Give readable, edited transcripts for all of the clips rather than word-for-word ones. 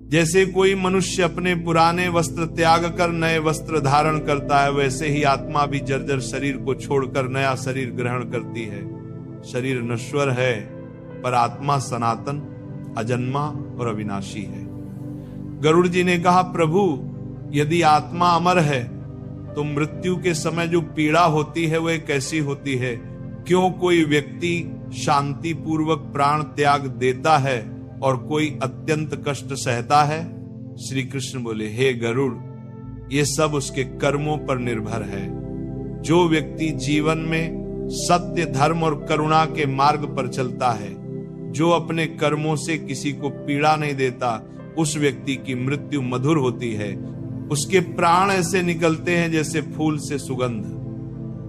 जैसे कोई मनुष्य अपने पुराने वस्त्र त्याग कर नए वस्त्र धारण करता है, वैसे ही आत्मा भी जर्जर शरीर को छोड़कर नया शरीर ग्रहण करती है। शरीर नश्वर है पर आत्मा सनातन, अजन्मा और अविनाशी है। गरुड़ जी ने कहा, प्रभु यदि आत्मा अमर है तो मृत्यु के समय जो पीड़ा होती है वह कैसी होती है? क्यों कोई व्यक्ति शांति पूर्वक प्राण त्याग देता है और कोई अत्यंत कष्ट सहता है? श्री कृष्ण बोले, हे गरुड़, ये सब उसके कर्मों पर निर्भर है। जो व्यक्ति जीवन में सत्य, धर्म और करुणा के मार्ग पर चलता है, जो अपने कर्मों से किसी को पीड़ा नहीं देता, उस व्यक्ति की मृत्यु मधुर होती है। उसके प्राण ऐसे निकलते हैं जैसे फूल से सुगंध।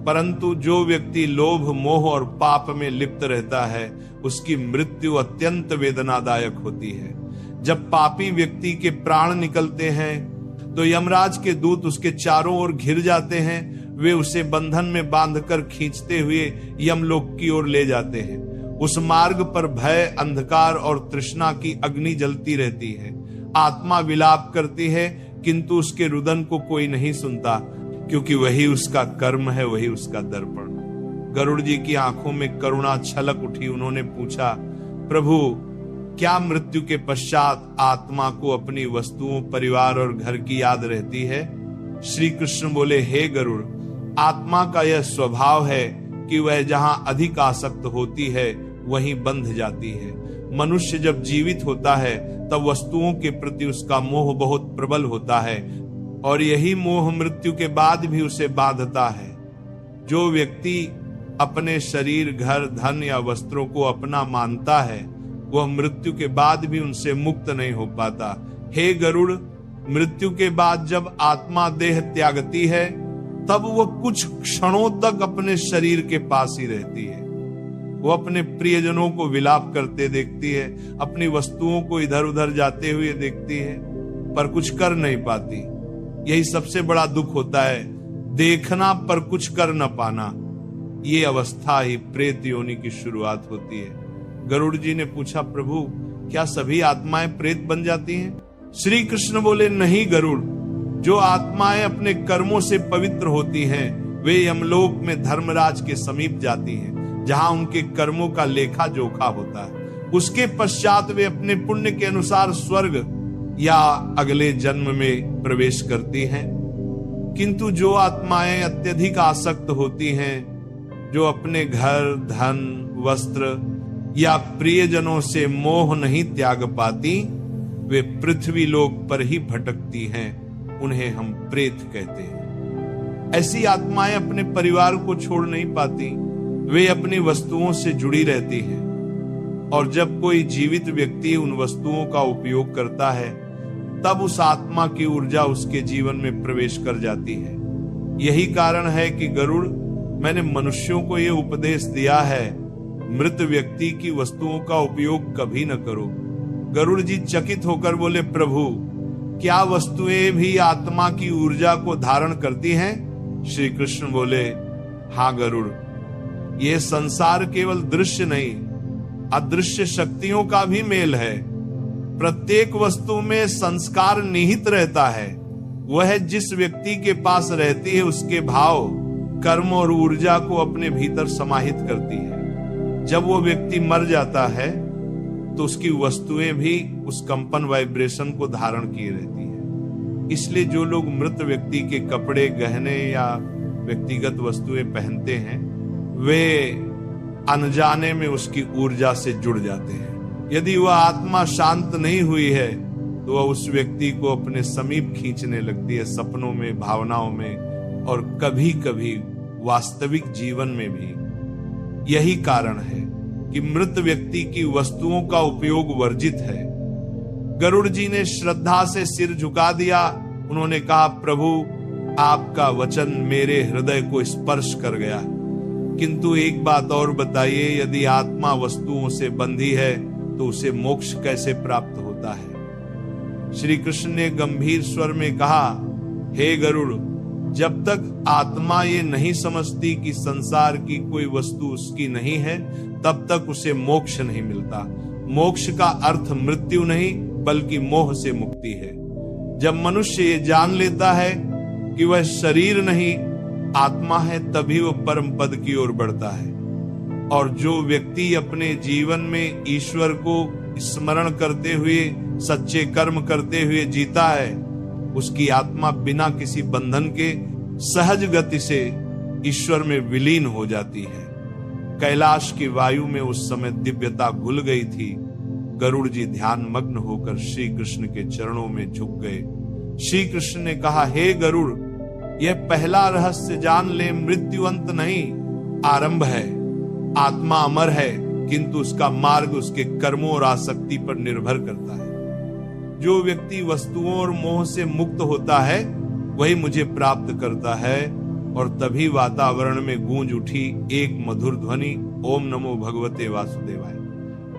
परंतु जो व्यक्ति लोभ, मोह और पाप में लिप्त रहता है, उसकी मृत्यु अत्यंत वेदनादायक होती है। जब पापी व्यक्ति के प्राण निकलते हैं तो यमराज के दूत उसके चारों ओर घिर जाते हैं। वे उसे बंधन में बांधकर खींचते हुए यमलोक की ओर ले जाते हैं। उस मार्ग पर भय, अंधकार और तृष्णा की अग्नि जलती रहती है। आत्मा विलाप करती है, किंतु उसके रुदन को कोई नहीं सुनता, क्योंकि वही उसका कर्म है, वही उसका दर्पण। गरुड़ जी की आंखों में करुणा छलक उठी। उन्होंने पूछा, प्रभु क्या मृत्यु के पश्चात आत्मा को अपनी वस्तुओं, परिवार और घर की याद रहती है? श्री कृष्ण बोले, हे गरुड़, आत्मा का यह स्वभाव है कि वह जहां अधिक आसक्त होती है वहीं बंध जाती है। मनुष्य जब जीवित होता है तब वस्तुओं के प्रति उसका मोह बहुत प्रबल होता है और यही मोह मृत्यु के बाद भी उसे बांधता है। जो व्यक्ति अपने शरीर, घर, धन या वस्त्रों को अपना मानता है, वह मृत्यु के बाद भी उनसे मुक्त नहीं हो पाता। हे गरुड़, मृत्यु के बाद जब आत्मा देह त्यागती है तब वह कुछ क्षणों तक अपने शरीर के पास ही रहती है। वो अपने प्रियजनों को विलाप करते देखती है, अपनी वस्तुओं को इधर उधर जाते हुए देखती है, पर कुछ कर नहीं पाती। यही सबसे बड़ा दुख होता है, देखना पर कुछ कर न पाना। ये अवस्था ही प्रेत योनि की शुरुआत होती है। गरुड़ जी ने पूछा, प्रभु क्या सभी आत्माएं प्रेत बन जाती हैं? श्री कृष्ण बोले, नहीं गरुड़, जो आत्माएं अपने कर्मों से पवित्र होती हैं, वे यमलोक में धर्मराज के समीप जाती हैं, जहां उनके कर्मों का लेखा जोखा होता है। उसके पश्चात वे अपने पुण्य के अनुसार स्वर्ग या अगले जन्म में प्रवेश करती हैं। किंतु जो आत्माएं अत्यधिक आसक्त होती हैं, जो अपने घर, धन, वस्त्र या प्रियजनों से मोह नहीं त्याग पाती, वे पृथ्वी लोक पर ही भटकती हैं। उन्हें हम प्रेत कहते हैं। ऐसी आत्माएं अपने परिवार को छोड़ नहीं पाती, वे अपनी वस्तुओं से जुड़ी रहती हैं और जब कोई जीवित व्यक्ति उन वस्तुओं का उपयोग करता है तब उस आत्मा की ऊर्जा उसके जीवन में प्रवेश कर जाती है। यही कारण है कि गरुड़, मैंने मनुष्यों को यह उपदेश दिया है, मृत व्यक्ति की वस्तुओं का उपयोग कभी न करो। गरुड़ जी चकित होकर बोले, प्रभु क्या वस्तुएं भी आत्मा की ऊर्जा को धारण करती हैं? श्री कृष्ण बोले, हाँ गरुड़, ये संसार केवल दृश्य नहीं, अदृश्य शक्तियों का भी मेल है। प्रत्येक वस्तु में संस्कार निहित रहता है। वह जिस व्यक्ति के पास रहती है उसके भाव, कर्म और ऊर्जा को अपने भीतर समाहित करती है। जब वो व्यक्ति मर जाता है तो उसकी वस्तुएं भी उस कंपन, वाइब्रेशन को धारण किए रहती है। इसलिए जो लोग मृत व्यक्ति के कपड़े, गहने या व्यक्तिगत वस्तुएं पहनते हैं, वे अनजाने में उसकी ऊर्जा से जुड़ जाते हैं। यदि वह आत्मा शांत नहीं हुई है तो वह उस व्यक्ति को अपने समीप खींचने लगती है, सपनों में, भावनाओं में और कभी कभी वास्तविक जीवन में भी। यही कारण है कि मृत व्यक्ति की वस्तुओं का उपयोग वर्जित है। गरुड़ जी ने श्रद्धा से सिर झुका दिया। उन्होंने कहा, प्रभु आपका वचन मेरे हृदय को स्पर्श कर गया, किंतु एक बात और बताइए, यदि आत्मा वस्तुओं से बंधी है तो उसे मोक्ष कैसे प्राप्त होता है? श्री कृष्ण ने गंभीर स्वर में कहा, हे गरुड़, जब तक आत्मा ये नहीं समझती कि संसार की कोई वस्तु उसकी नहीं है, तब तक उसे मोक्ष नहीं मिलता। मोक्ष का अर्थ मृत्यु नहीं बल्कि मोह से मुक्ति है। जब मनुष्य ये जान लेता है कि वह शरीर नहीं आत्मा है, तभी वह परम पद की ओर बढ़ता है। और जो व्यक्ति अपने जीवन में ईश्वर को स्मरण करते हुए, सच्चे कर्म करते हुए जीता है, उसकी आत्मा बिना किसी बंधन के सहज गति से ईश्वर में विलीन हो जाती है। कैलाश की वायु में उस समय दिव्यता घुल गई थी। गरुड़ जी ध्यान मग्न होकर श्री कृष्ण के चरणों में झुक गए। श्री कृष्ण ने कहा, हे गरुड़, यह पहला रहस्य जान ले, मृत्यु अंत नहीं आरंभ है। आत्मा अमर है, किंतु उसका मार्ग उसके कर्मों और आसक्ति पर निर्भर करता है। जो व्यक्ति वस्तुओं और मोह से मुक्त होता है वही मुझे प्राप्त करता है। और तभी वातावरण में गूंज उठी एक मधुर ध्वनि, ओम नमो भगवते वासुदेवाय।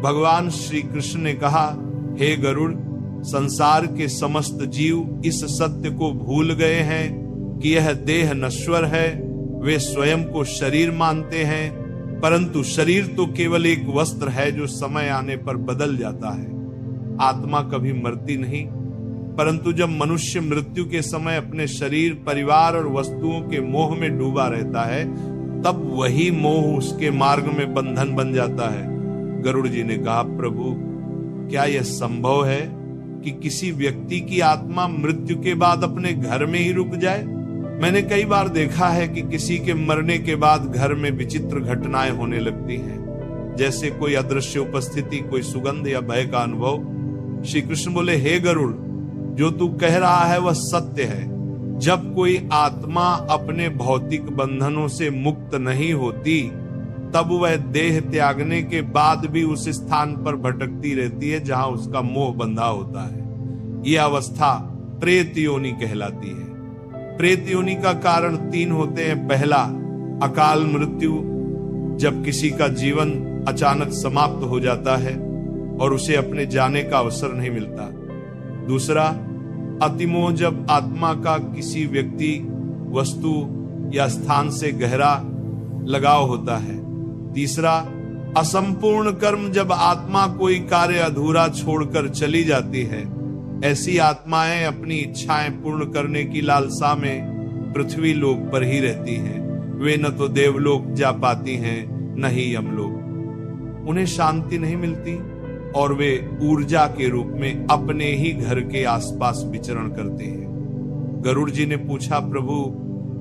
भगवान श्री कृष्ण ने कहा, हे गरुड़, संसार के समस्त जीव इस सत्य को भूल गए हैं कि यह देह नश्वर है। वे स्वयं को शरीर मानते हैं, परंतु शरीर तो केवल एक वस्त्र है जो समय आने पर बदल जाता है। आत्मा कभी मरती नहीं, परंतु जब मनुष्य मृत्यु के समय अपने शरीर, परिवार और वस्तुओं के मोह में डूबा रहता है, तब वही मोह उसके मार्ग में बंधन बन जाता है। गरुड़ जी ने कहा, प्रभु, क्या यह संभव है कि किसी व्यक्ति की आत्मा मृत्यु के बाद अपने घर में ही रुक जाए? मैंने कई बार देखा है कि किसी के मरने के बाद घर में विचित्र घटनाएं होने लगती हैं, जैसे कोई अदृश्य उपस्थिति, कोई सुगंध या भय का अनुभव। श्री कृष्ण बोले, हे गरुड़, जो तू कह रहा है वह सत्य है। जब कोई आत्मा अपने भौतिक बंधनों से मुक्त नहीं होती, तब वह देह त्यागने के बाद भी उस स्थान पर भटकती रहती है जहां उसका मोह बंधा होता है। यह अवस्था प्रेत योनि कहलाती है। प्रेत योनि का कारण 3 होते हैं। पहला, अकाल मृत्यु, जब किसी का जीवन अचानक समाप्त हो जाता है और उसे अपने जाने का अवसर नहीं मिलता। दूसरा, अतिमोह, जब आत्मा का किसी व्यक्ति, वस्तु या स्थान से गहरा लगाव होता है। तीसरा, असंपूर्ण कर्म, जब आत्मा कोई कार्य अधूरा छोड़कर चली जाती है। ऐसी आत्माएं अपनी इच्छाएं पूर्ण करने की लालसा में पृथ्वी लोक पर ही रहती हैं। वे न तो देवलोक जा पाती हैं, न ही यमलोक। उन्हें शांति नहीं मिलती और वे ऊर्जा के रूप में अपने ही घर के आसपास विचरण करते हैं। गरुड़ जी ने पूछा, प्रभु,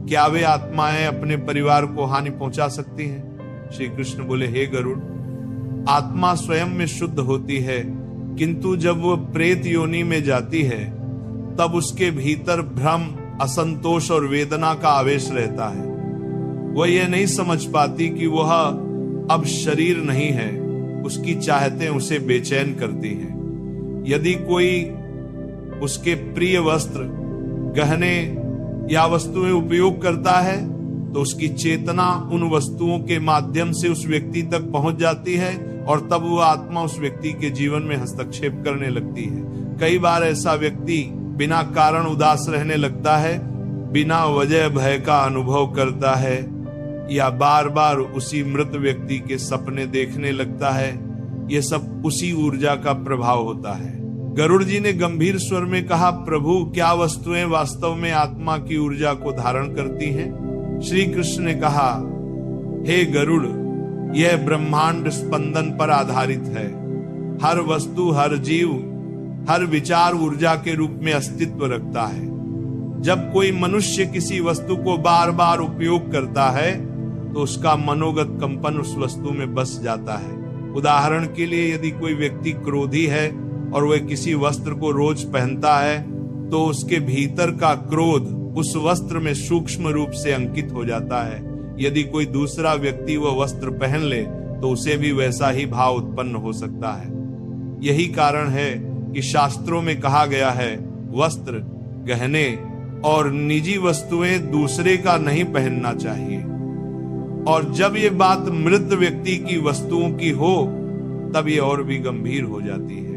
क्या वे आत्माएं अपने परिवार को हानि पहुंचा सकती हैं? श्री कृष्ण बोले, हे गरुड़, आत्मा स्वयं में शुद्ध होती है, किंतु जब वह प्रेत योनि में जाती है तब उसके भीतर भ्रम, असंतोष और वेदना का आवेश रहता है। वह यह नहीं समझ पाती कि वह अब शरीर नहीं है। उसकी चाहतें उसे बेचैन करती हैं। यदि कोई उसके प्रिय वस्त्र, गहने या वस्तुएं उपयोग करता है तो उसकी चेतना उन वस्तुओं के माध्यम से उस व्यक्ति तक पहुंच जाती है और तब वह आत्मा उस व्यक्ति के जीवन में हस्तक्षेप करने लगती है। कई बार ऐसा व्यक्ति बिना कारण उदास रहने लगता है, बिना वजह भय का अनुभव करता है या बार बार उसी मृत व्यक्ति के सपने देखने लगता है। यह सब उसी ऊर्जा का प्रभाव होता है। गरुड़ जी ने गंभीर स्वर में कहा, प्रभु, क्या वस्तुएं वास्तव में आत्मा की ऊर्जा को धारण करती हैं? श्री कृष्ण ने कहा, हे गरुड़, यह ब्रह्मांड स्पंदन पर आधारित है। हर वस्तु, हर जीव, हर विचार ऊर्जा के रूप में अस्तित्व रखता है। जब कोई मनुष्य किसी वस्तु को बार बार उपयोग करता है तो उसका मनोगत कंपन उस वस्तु में बस जाता है। उदाहरण के लिए, यदि कोई व्यक्ति क्रोधी है और वह किसी वस्त्र को रोज पहनता है तो उसके भीतर का क्रोध उस वस्त्र में सूक्ष्म रूप से अंकित हो जाता है। यदि कोई दूसरा व्यक्ति वह वस्त्र पहन ले तो उसे भी वैसा ही भाव उत्पन्न हो सकता है। यही कारण है कि शास्त्रों में कहा गया है, वस्त्र, गहने और निजी वस्तुएं दूसरे का नहीं पहनना चाहिए। और जब ये बात मृत व्यक्ति की वस्तुओं की हो तब ये और भी गंभीर हो जाती है,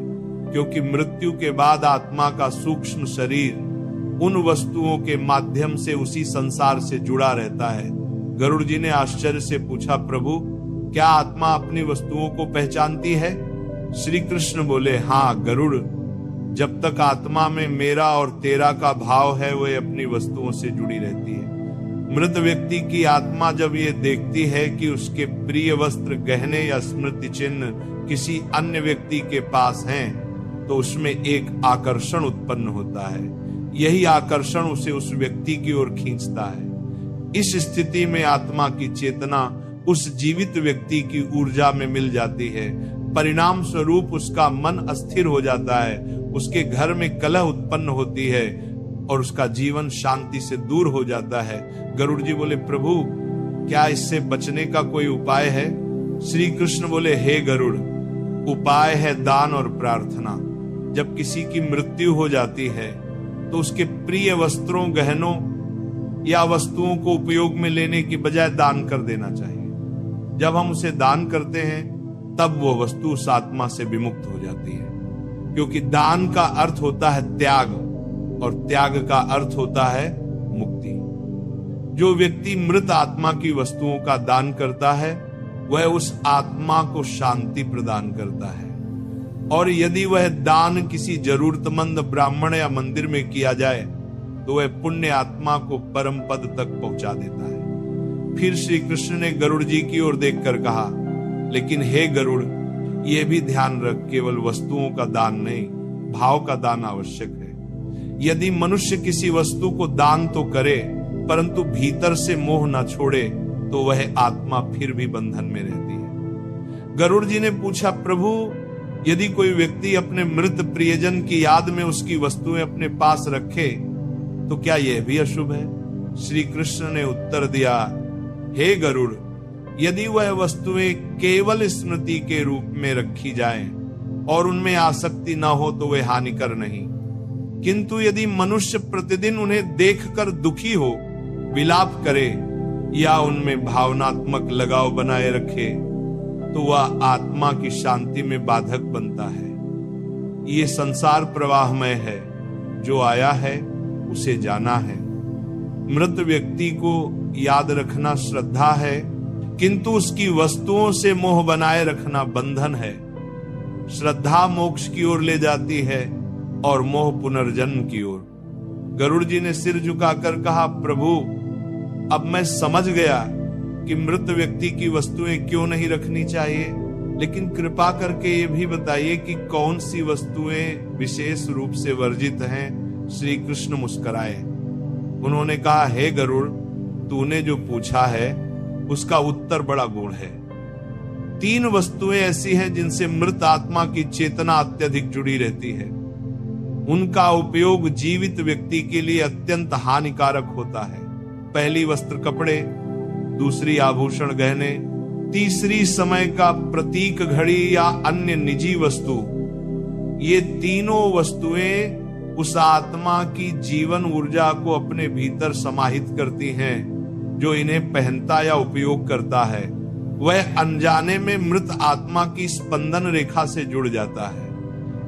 क्योंकि मृत्यु के बाद आत्मा का सूक्ष्म शरीर उन वस्तुओं के माध्यम से उसी संसार से जुड़ा रहता है। गरुड़ जी ने आश्चर्य से पूछा, प्रभु, क्या आत्मा अपनी वस्तुओं को पहचानती है? श्री कृष्ण बोले, हाँ गरुड़, जब तक आत्मा में मेरा और तेरा का भाव है, वह अपनी वस्तुओं से जुड़ी रहती है। मृत व्यक्ति की आत्मा जब ये देखती है कि उसके प्रिय वस्त्र, गहने या स्मृति चिन्ह किसी अन्य व्यक्ति के पास हैं, तो उसमें एक आकर्षण उत्पन्न होता है। यही आकर्षण उसे उस व्यक्ति की ओर खींचता है। इस स्थिति में आत्मा की चेतना उस जीवित व्यक्ति की ऊर्जा में मिल जाती है। परिणाम स्वरूप उसका मन अस्थिर हो जाता है, उसके घर में कलह उत्पन्न होती है और उसका जीवन शांति से दूर हो जाता है। गरुड़ जी बोले, प्रभु क्या इससे बचने का कोई उपाय है? श्री कृष्ण बोले, हे गरुड़, उपाय है दान और प्रार्थना। जब किसी की मृत्यु हो जाती है तो उसके प्रिय वस्त्रों, गहनों या वस्तुओं को उपयोग में लेने की बजाय दान कर देना चाहिए। जब हम उसे दान करते हैं तब वो वस्तु उस आत्मा से विमुक्त हो जाती है, क्योंकि दान का अर्थ होता है त्याग और त्याग का अर्थ होता है मुक्ति। जो व्यक्ति मृत आत्मा की वस्तुओं का दान करता है वह उस आत्मा को शांति प्रदान करता है, और यदि वह दान किसी जरूरतमंद ब्राह्मण या मंदिर में किया जाए तो वह पुण्य आत्मा को परम पद तक पहुंचा देता है। फिर श्री कृष्ण ने गरुड़ जी की ओर देखकर कहा, लेकिन हे गरुड़, यह भी ध्यान रख, केवल वस्तुओं का दान नहीं, भाव का दान आवश्यक है। यदि मनुष्य किसी वस्तु को दान तो करे परंतु भीतर से मोह न छोड़े तो वह आत्मा फिर भी बंधन में रहती है। गरुड़ जी ने पूछा, प्रभु यदि कोई व्यक्ति अपने मृत प्रियजन की याद में उसकी वस्तुएं अपने पास रखे तो क्या यह भी अशुभ है? श्री कृष्ण ने उत्तर दिया, हे गरुड़, यदि वह वस्तुएं केवल स्मृति के रूप में रखी जाएं और उनमें आसक्ति न हो तो वे हानिकर नहीं, किंतु यदि मनुष्य प्रतिदिन उन्हें देखकर दुखी हो, विलाप करे या उनमें भावनात्मक लगाव बनाए रखे तो वह आत्मा की शांति में बाधक बनता है। ये संसार प्रवाहमय है, जो आया है उसे जाना है। मृत व्यक्ति को याद रखना श्रद्धा है, किंतु उसकी वस्तुओं से मोह बनाए रखना बंधन है। श्रद्धा मोक्ष की ओर ले जाती है और मोह पुनर्जन्म की ओर। गरुड़ जी ने सिर झुकाकर कहा, प्रभु अब मैं समझ गया कि मृत व्यक्ति की वस्तुएं क्यों नहीं रखनी चाहिए, लेकिन कृपा करके ये भी बताइए कि कौन सी वस्तुएं विशेष रूप से वर्जित हैं। श्री कृष्ण मुस्कुराए। उन्होंने कहा, हे गरुड़, तूने जो पूछा है उसका उत्तर बड़ा गूढ़ है। 3 वस्तुएं ऐसी हैं जिनसे मृत आत्मा की चेतना अत्यधिक जुड़ी रहती है। उनका उपयोग जीवित व्यक्ति के लिए अत्यंत हानिकारक होता है। पहली वस्त्र कपड़े, दूसरी आभूषण गहने, तीसरी समय का प्रतीक घड़ी या अन्य निजी वस्तु। ये तीनों वस्तुएं उस आत्मा की जीवन ऊर्जा को अपने भीतर समाहित करती हैं। जो इन्हें पहनता या उपयोग करता है वह अनजाने में मृत आत्मा की स्पंदन रेखा से जुड़ जाता है।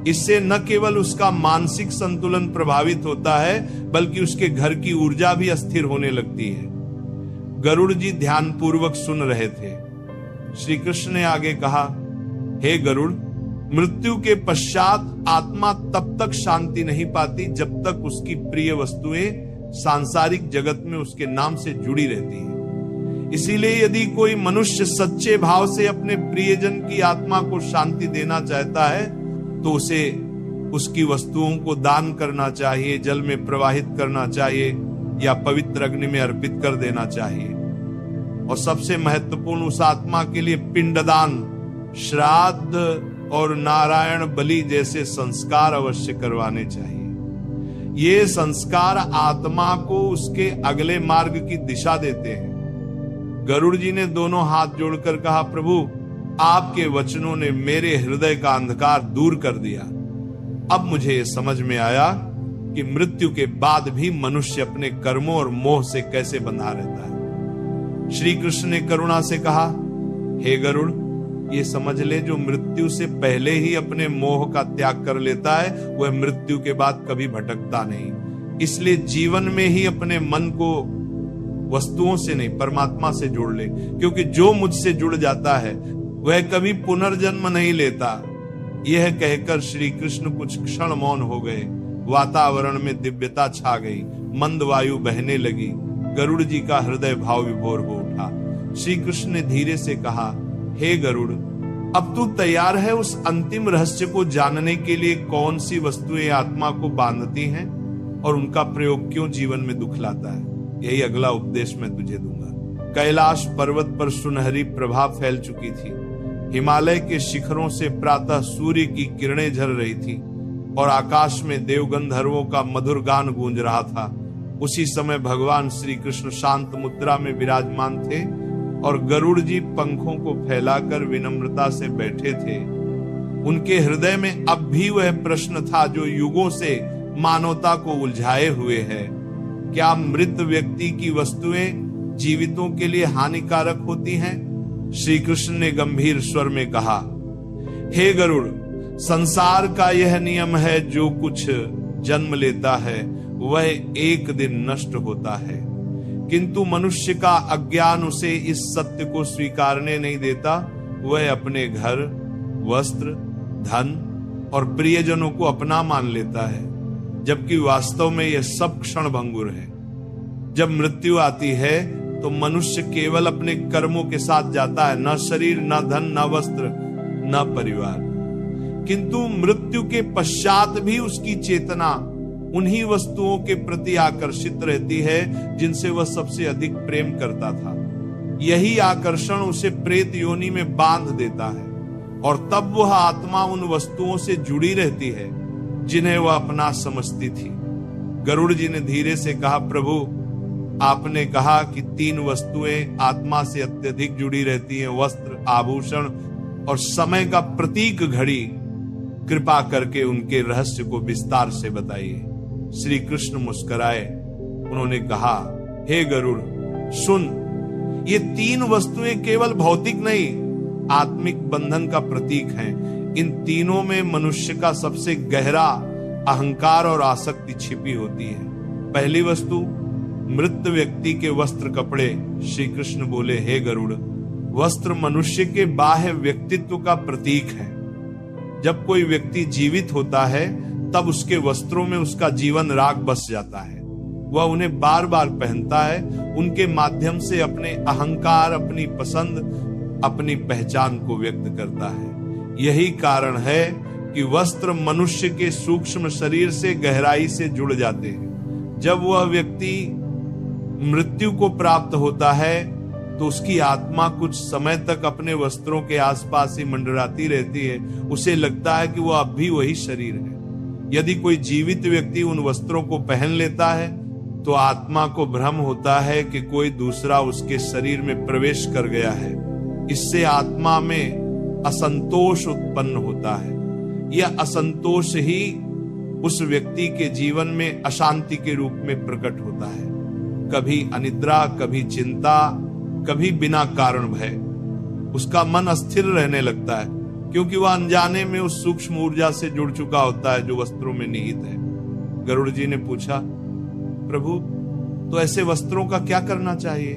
इससे न केवल उसका मानसिक संतुलन प्रभावित होता है बल्कि उसके घर की ऊर्जा भी अस्थिर होने लगती है। गरुड़ जी ध्यानपूर्वक सुन रहे थे। श्री कृष्ण ने आगे कहा, हे गरुड़, मृत्यु के पश्चात आत्मा तब तक शांति नहीं पाती जब तक उसकी प्रिय वस्तुएं सांसारिक जगत में उसके नाम से जुड़ी रहती है। इसीलिए यदि कोई मनुष्य सच्चे भाव से अपने प्रियजन की आत्मा को शांति देना चाहता है तो उसे उसकी वस्तुओं को दान करना चाहिए, जल में प्रवाहित करना चाहिए या पवित्र अग्नि में अर्पित कर देना चाहिए। और सबसे महत्वपूर्ण, उस आत्मा के लिए पिंडदान, श्राद्ध और नारायण बलि जैसे संस्कार अवश्य करवाने चाहिए। ये संस्कार आत्मा को उसके अगले मार्ग की दिशा देते हैं। गरुड़ जी ने दोनों हाथ जोड़कर कहा, प्रभु आपके वचनों ने मेरे हृदय का अंधकार दूर कर दिया। अब मुझे ये समझ में आया कि मृत्यु के बाद भी मनुष्य अपने कर्मों और मोह से कैसे बंधा रहता है। श्री कृष्ण ने करुणा से कहा, हे गरुड़, ये समझ ले, जो मृत्यु से पहले ही अपने मोह का त्याग कर लेता है वह मृत्यु के बाद कभी भटकता नहीं। इसलिए जीवन में ही अपने मन को वस्तुओं से नहीं परमात्मा से जोड़ ले, क्योंकि जो मुझसे जुड़ जाता है वह कभी पुनर्जन्म नहीं लेता। यह कहकर श्री कृष्ण कुछ क्षण मौन हो गए। वातावरण में दिव्यता छा गई, मंद वायु बहने लगी। गरुड़ जी का हृदय भाव विभोर हो उठा। श्री कृष्ण ने धीरे से कहा, हे गरुड़, अब तू तैयार है उस अंतिम रहस्य को जानने के लिए कौन सी वस्तुएं आत्मा को बांधती हैं और उनका प्रयोग क्यों जीवन में दुख लाता है। यही अगला उपदेश मैं तुझे दूंगा। कैलाश पर्वत पर सुनहरी प्रभा फैल चुकी थी। हिमालय के शिखरों से प्रातः सूर्य की किरणें झर रही थी और आकाश में देवगंधर्वों का मधुर गान गूंज रहा था। उसी समय भगवान श्री कृष्ण शांत मुद्रा में विराजमान थे और गरुड़ जी पंखों को फैलाकर विनम्रता से बैठे थे। उनके हृदय में अब भी वह प्रश्न था जो युगों से मानवता को उलझाए हुए है। क्या मृत व्यक्ति की वस्तुएं जीवितों के लिए हानिकारक होती हैं? श्री कृष्ण ने गंभीर स्वर में कहा, हे गरुड़, संसार का यह नियम है, जो कुछ जन्म लेता है वह एक दिन नष्ट होता है, किंतु मनुष्य का अज्ञान उसे इस सत्य को स्वीकारने नहीं देता। वह अपने घर, वस्त्र, धन और प्रियजनों को अपना मान लेता है, जबकि वास्तव में यह सब क्षण भंगुर है। जब मृत्यु आती है तो मनुष्य केवल अपने कर्मों के साथ जाता है, न शरीर, न धन, न वस्त्र, न परिवार। किंतु मृत्यु के पश्चात भी उसकी चेतना उन्हीं वस्तुओं के प्रति आकर्षित रहती है जिनसे वह सबसे अधिक प्रेम करता था। यही आकर्षण उसे प्रेत योनि में बांध देता है और तब वह आत्मा उन वस्तुओं से जुड़ी रहती है जिन्हें वह अपना समझती थी। गरुड़ जी ने धीरे से कहा, प्रभु, आपने कहा कि 3 वस्तुएं आत्मा से अत्यधिक जुड़ी रहती हैं, वस्त्र, आभूषण और समय का प्रतीक घड़ी। कृपा करके उनके रहस्य को विस्तार से बताइए। श्री कृष्ण मुस्कुराए। उन्होंने कहा, हे गरुड़, सुन, ये 3 वस्तुएं केवल भौतिक नहीं, आत्मिक बंधन का प्रतीक हैं। इन तीनों में मनुष्य का सबसे गहरा अहंकार और आसक्ति छिपी होती है। पहली वस्तु, मृत व्यक्ति के वस्त्र, कपड़े। श्री कृष्ण बोले, हे गरुड़, वस्त्र मनुष्य के बाह्य व्यक्तित्व का प्रतीक है। जब कोई व्यक्ति जीवित होता है तब उसके वस्त्रों में उसका जीवन राग बस जाता है। वह उन्हें बार बार पहनता है, उनके माध्यम से अपने अहंकार, अपनी पसंद, अपनी पहचान को व्यक्त करता है। यही कारण है कि वस्त्र मनुष्य के सूक्ष्म शरीर से गहराई से जुड़ जाते हैं। जब वह व्यक्ति मृत्यु को प्राप्त होता है तो उसकी आत्मा कुछ समय तक अपने वस्त्रों के आसपास ही मंडराती रहती है। उसे लगता है कि वह अब भी वही शरीर है। यदि कोई जीवित व्यक्ति उन वस्त्रों को पहन लेता है तो आत्मा को भ्रम होता है कि कोई दूसरा उसके शरीर में प्रवेश कर गया है। इससे आत्मा में असंतोष उत्पन्न होता है। यह असंतोष ही उस व्यक्ति के जीवन में अशांति के रूप में प्रकट होता है। कभी अनिद्रा, कभी चिंता, कभी बिना कारण भय। उसका मन अस्थिर रहने लगता है क्योंकि वह अनजाने में उस सूक्ष्म ऊर्जा से जुड़ चुका होता है जो वस्त्रों में निहित है। गरुड़ जी ने पूछा, प्रभु, तो ऐसे वस्त्रों का क्या करना चाहिए?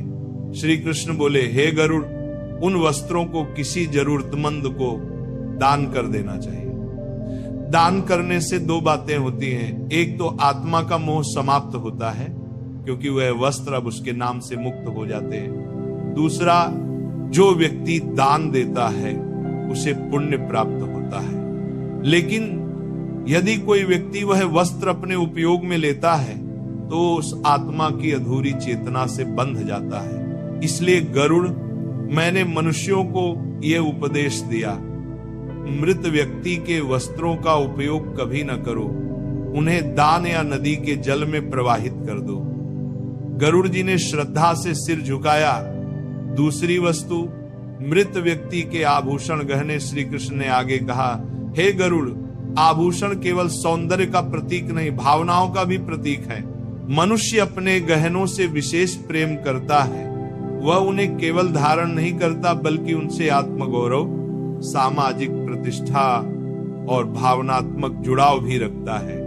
श्री कृष्ण बोले, हे गरुड़, उन वस्त्रों को किसी जरूरतमंद को दान कर देना चाहिए। दान करने से 2 बातें होती हैं। एक तो आत्मा का मोह समाप्त होता है क्योंकि वह वस्त्र अब उसके नाम से मुक्त हो जाते हैं। दूसरा, जो व्यक्ति दान देता है उसे पुण्य प्राप्त होता है। लेकिन यदि कोई व्यक्ति वह वस्त्र अपने उपयोग में लेता है तो उस आत्मा की अधूरी चेतना से बंध जाता है। इसलिए गरुड़, मैंने मनुष्यों को यह उपदेश दिया, मृत व्यक्ति के वस्त्रों का उपयोग कभी न करो, उन्हें दान या नदी के जल में प्रवाहित कर दो। गरुड़ जी ने श्रद्धा से सिर झुकाया। दूसरी वस्तु, मृत व्यक्ति के आभूषण, गहने। श्री कृष्ण ने आगे कहा, हे गरुड़, आभूषण केवल सौंदर्य का प्रतीक नहीं, भावनाओं का भी प्रतीक है। मनुष्य अपने गहनों से विशेष प्रेम करता है। वह उन्हें केवल धारण नहीं करता बल्कि उनसे आत्मगौरव, सामाजिक प्रतिष्ठा और भावनात्मक जुड़ाव भी रखता है।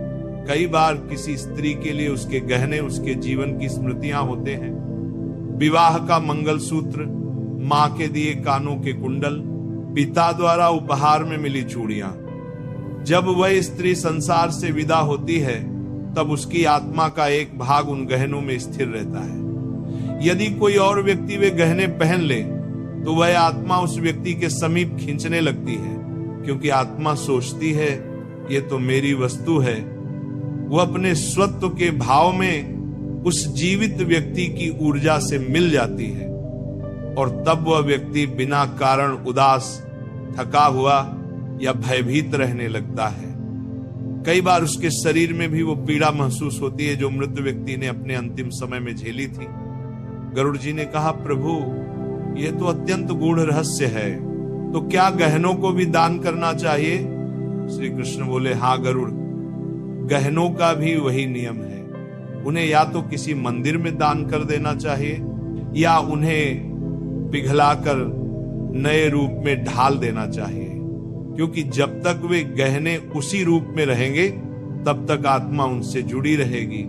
कई बार किसी स्त्री के लिए उसके गहने उसके जीवन की स्मृतियां होते हैं। विवाह का मंगलसूत्र, मां के दिए कानों के कुंडल, पिता द्वारा उपहार में मिली चूड़ियां, जब वह स्त्री संसार से विदा होती है तब उसकी आत्मा का एक भाग उन गहनों में स्थिर रहता है। यदि कोई और व्यक्ति वे गहने पहन ले तो वह आत्मा उस व्यक्ति के समीप खींचने लगती है, क्योंकि आत्मा सोचती है ये तो मेरी वस्तु है। वह अपने स्वत्व के भाव में उस जीवित व्यक्ति की ऊर्जा से मिल जाती है और तब वह व्यक्ति बिना कारण उदास, थका हुआ या भयभीत रहने लगता है। कई बार उसके शरीर में भी वो पीड़ा महसूस होती है जो मृत व्यक्ति ने अपने अंतिम समय में झेली थी। गरुड़ जी ने कहा, प्रभु ये तो अत्यंत गूढ़ रहस्य है, तो क्या गहनों को भी दान करना चाहिए? श्री कृष्ण बोले, हाँ गरुड़, गहनों का भी वही नियम है। उन्हें या तो किसी मंदिर में दान कर देना चाहिए या उन्हें पिघलाकर नए रूप में ढाल देना चाहिए, क्योंकि जब तक वे गहने उसी रूप में रहेंगे तब तक आत्मा उनसे जुड़ी रहेगी।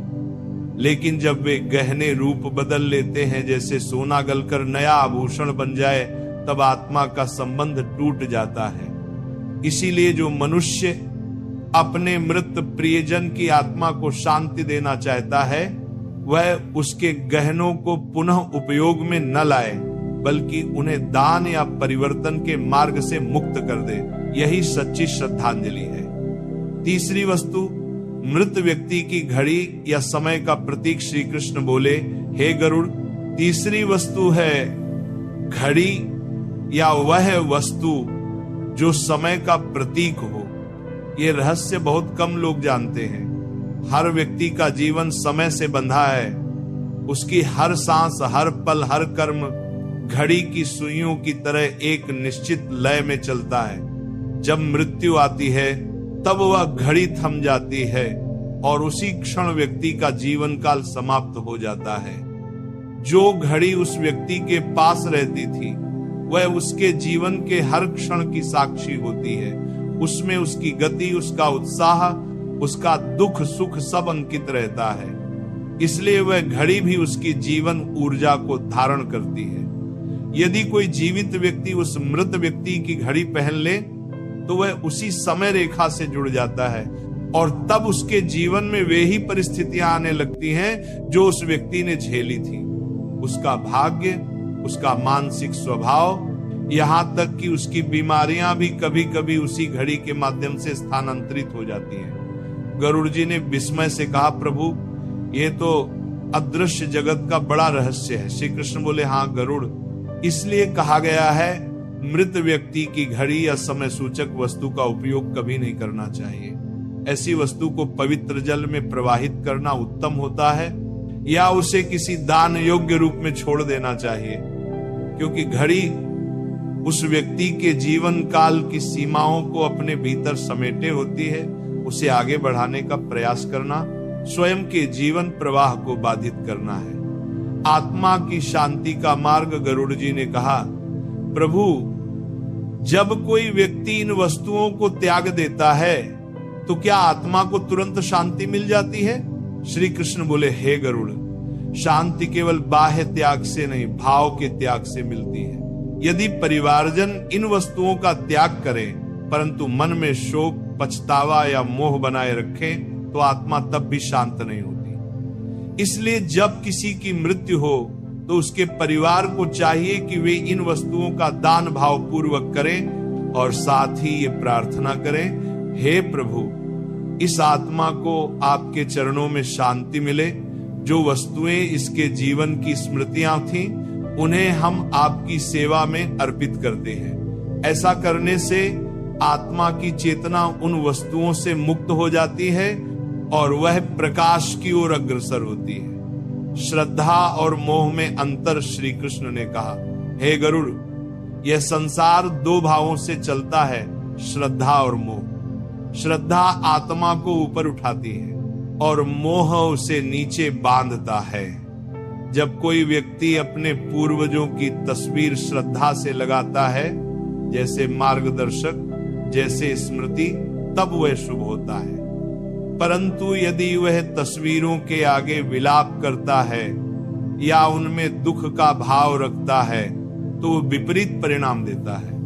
लेकिन जब वे गहने रूप बदल लेते हैं, जैसे सोना गलकर नया आभूषण बन जाए, तब आत्मा का संबंध टूट जाता है। इसीलिए जो मनुष्य अपने मृत प्रियजन की आत्मा को शांति देना चाहता है वह उसके गहनों को पुनः उपयोग में न लाए, बल्कि उन्हें दान या परिवर्तन के मार्ग से मुक्त कर दे। यही सच्ची श्रद्धांजलि है। तीसरी वस्तु, मृत व्यक्ति की घड़ी या समय का प्रतीक। श्री कृष्ण बोले, हे गरुड़, तीसरी वस्तु है घड़ी या वह वस्तु जो समय का प्रतीक हो। ये रहस्य बहुत कम लोग जानते हैं। हर व्यक्ति का जीवन समय से बंधा है। उसकी हर सांस, हर पल, हर कर्म घड़ी की सुइयों की तरह एक निश्चित लय में चलता है। जब मृत्यु आती है तब वह घड़ी थम जाती है और उसी क्षण व्यक्ति का जीवन काल समाप्त हो जाता है। जो घड़ी उस व्यक्ति के पास रहती थी वह उसके जीवन के हर क्षण की साक्षी होती है। उसमें उसकी गति, उसका उत्साह, उसका दुख सुख सब अंकित रहता है। इसलिए वह घड़ी भी उसकी जीवन ऊर्जा को धारण करती है। यदि कोई जीवित व्यक्ति उस मृत व्यक्ति की घड़ी पहन ले तो वह उसी समय रेखा से जुड़ जाता है और तब उसके जीवन में वे ही परिस्थितियां आने लगती हैं जो उस व्यक्ति ने झेली थी। उसका भाग्य, उसका मानसिक स्वभाव, यहां तक कि उसकी बीमारियां भी कभी कभी उसी घड़ी के माध्यम से स्थानांतरित हो जाती हैं। गरुड़ जी ने विस्मय से कहा, प्रभु ये तो अदृश्य जगत का बड़ा रहस्य है। श्री कृष्ण बोले, हाँ गरुड़, इसलिए कहा गया है मृत व्यक्ति की घड़ी या समय सूचक वस्तु का उपयोग कभी नहीं करना चाहिए। ऐसी वस्तु को पवित्र जल में प्रवाहित करना उत्तम होता है या उसे किसी दान योग्य रूप में छोड़ देना चाहिए, क्योंकि घड़ी उस व्यक्ति के जीवन काल की सीमाओं को अपने भीतर समेटे होती है। उसे आगे बढ़ाने का प्रयास करना स्वयं के जीवन प्रवाह को बाधित करना है। आत्मा की शांति का मार्ग। गरुड़ जी ने कहा, प्रभु जब कोई व्यक्ति इन वस्तुओं को त्याग देता है तो क्या आत्मा को तुरंत शांति मिल जाती है? श्री कृष्ण बोले, हे गरुड़, शांति केवल बाह्य त्याग से नहीं, भाव के त्याग से मिलती है। यदि परिवारजन इन वस्तुओं का त्याग करें परंतु मन में शोक, पछतावा या मोह बनाए रखें तो आत्मा तब भी शांत नहीं होती। इसलिए जब किसी की मृत्यु हो तो उसके परिवार को चाहिए कि वे इन वस्तुओं का दान भाव पूर्वक करें और साथ ही ये प्रार्थना करें, हे प्रभु, इस आत्मा को आपके चरणों में शांति मिले। जो वस्तुएं इसके जीवन की स्मृतियां थीं, उन्हें हम आपकी सेवा में अर्पित करते हैं। ऐसा करने से आत्मा की चेतना उन वस्तुओं से मुक्त हो जाती है और वह प्रकाश की ओर अग्रसर होती है। श्रद्धा और मोह में अंतर। श्री कृष्ण ने कहा, हे गरुड़, यह संसार दो भावों से चलता है, श्रद्धा और मोह। श्रद्धा आत्मा को ऊपर उठाती है और मोह उसे नीचे बांधता है। जब कोई व्यक्ति अपने पूर्वजों की तस्वीर श्रद्धा से लगाता है, जैसे मार्गदर्शक, जैसे स्मृति, तब वह शुभ होता है। परंतु यदि वह तस्वीरों के आगे विलाप करता है या उनमें दुख का भाव रखता है तो वह विपरीत परिणाम देता है।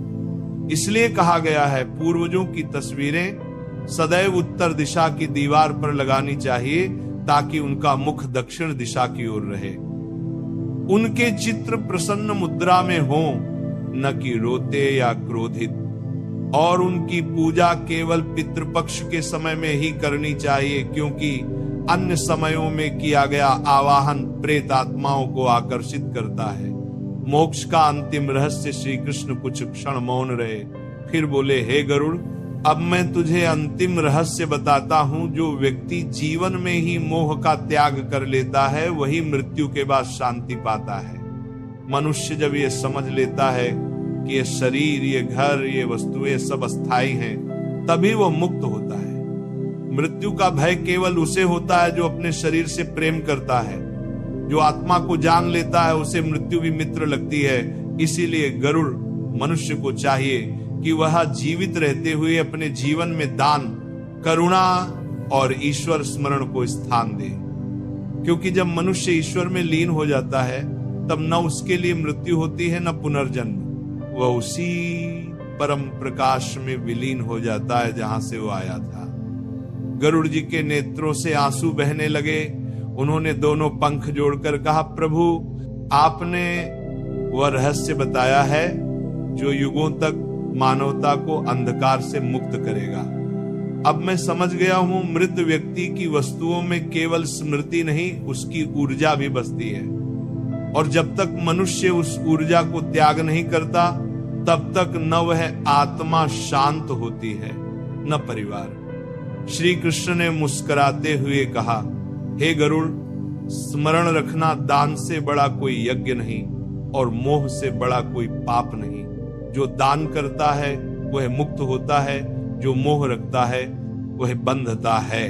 इसलिए कहा गया है, पूर्वजों की तस्वीरें सदैव उत्तर दिशा की दीवार पर लगानी चाहिए ताकि उनका मुख दक्षिण दिशा की ओर रहे। उनके चित्र प्रसन्न मुद्रा में हो, न कि रोते या क्रोधित। और उनकी पूजा केवल पितृपक्ष के समय में ही करनी चाहिए, क्योंकि अन्य समयों में किया गया आवाहन प्रेत आत्माओं को आकर्षित करता है। मोक्ष का अंतिम रहस्य। श्री कृष्ण कुछ क्षण मौन रहे, फिर बोले, हे गरुड़, अब मैं तुझे अंतिम रहस्य बताता हूं। जो व्यक्ति जीवन में ही मोह का त्याग कर लेता है, वही मृत्यु के बाद शांति पाता है। मनुष्य जब ये समझ लेता है कि ये शरीर, ये घर, ये वस्तुएं सब अस्थायी हैं, तभी वो मुक्त होता है। मृत्यु का भय केवल उसे होता है जो अपने शरीर से प्रेम करता है। जो आत्मा को जान लेता है, उसे मृत्यु भी मित्र लगती है। इसीलिए गरुड़ मनुष्य को चाहिए कि वह जीवित रहते हुए अपने जीवन में दान, करुणा और ईश्वर स्मरण को स्थान दे। क्योंकि जब मनुष्य ईश्वर में लीन हो जाता है, तब न उसके लिए मृत्यु होती है, न पुनर्जन्म। वह उसी परम प्रकाश में विलीन हो जाता है जहां से वो आया था। गरुड़ जी के नेत्रों से आंसू बहने लगे। उन्होंने दोनों पंख जोड़कर कहा, प्रभु, आपने वह रहस्य बताया है जो युगों तक मानवता को अंधकार से मुक्त करेगा। अब मैं समझ गया हूं, मृत व्यक्ति की वस्तुओं में केवल स्मृति नहीं, उसकी ऊर्जा भी बसती है। और जब तक मनुष्य उस ऊर्जा को त्याग नहीं करता, तब तक न वह आत्मा शांत होती है, न परिवार। श्री कृष्ण ने मुस्कुराते हुए कहा, हे गरुड़, स्मरण रखना, दान से बड़ा कोई यज्ञ नहीं और मोह से बड़ा कोई पाप नहीं। जो दान करता है वह मुक्त होता है, जो मोह रखता है वह बंधता है।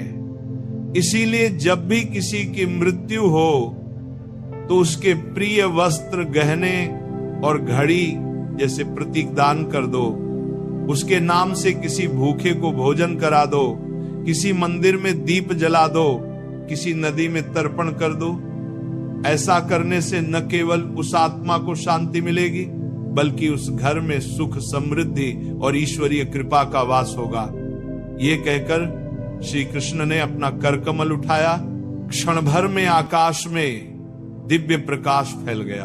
इसीलिए जब भी किसी की मृत्यु हो तो उसके प्रिय वस्त्र, गहने और घड़ी जैसे प्रतीक दान कर दो। उसके नाम से किसी भूखे को भोजन करा दो, किसी मंदिर में दीप जला दो, किसी नदी में तर्पण कर दो। ऐसा करने से न केवल उस आत्मा को शांति मिलेगी, बल्कि उस घर में सुख, समृद्धि और ईश्वरीय कृपा का वास होगा। ये कहकर श्री कृष्ण ने अपना करकमल उठाया। क्षण भर में आकाश में दिव्य प्रकाश फैल गया।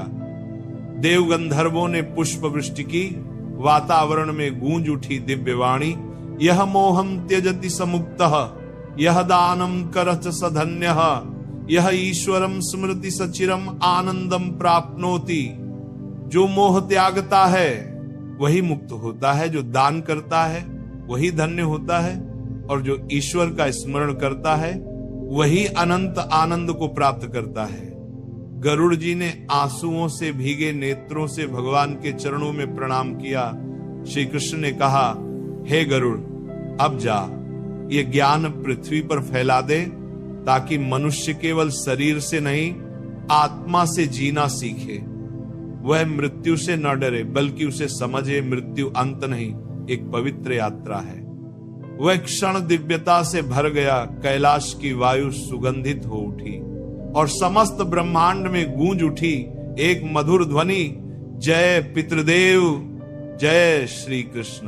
देव गंधर्वों ने पुष्प वृष्टि की। वातावरण में गूंज उठी दिव्य वाणी, यह मोहम त्यजति समुक्तः, यह दानम करच सधन्यः, यह ईश्वरम स्मृति सचिरम आनंदम प्राप्नोति। जो मोह त्यागता है वही मुक्त होता है, जो दान करता है वही धन्य होता है, और जो ईश्वर का स्मरण करता है वही अनंत आनंद को प्राप्त करता है। गरुड़ जी ने आंसुओं से भीगे नेत्रों से भगवान के चरणों में प्रणाम किया। श्री कृष्ण ने कहा, हे गरुड़, अब जा, ये ज्ञान पृथ्वी पर फैला दे, ताकि मनुष्य केवल शरीर से नहीं, आत्मा से जीना सीखे। वह मृत्यु से न डरे, बल्कि उसे समझे मृत्यु अंत नहीं, एक पवित्र यात्रा है। वह क्षण दिव्यता से भर गया। कैलाश की वायु सुगंधित हो उठी और समस्त ब्रह्मांड में गूंज उठी एक मधुर ध्वनि, जय पितृदेव, जय श्री कृष्ण।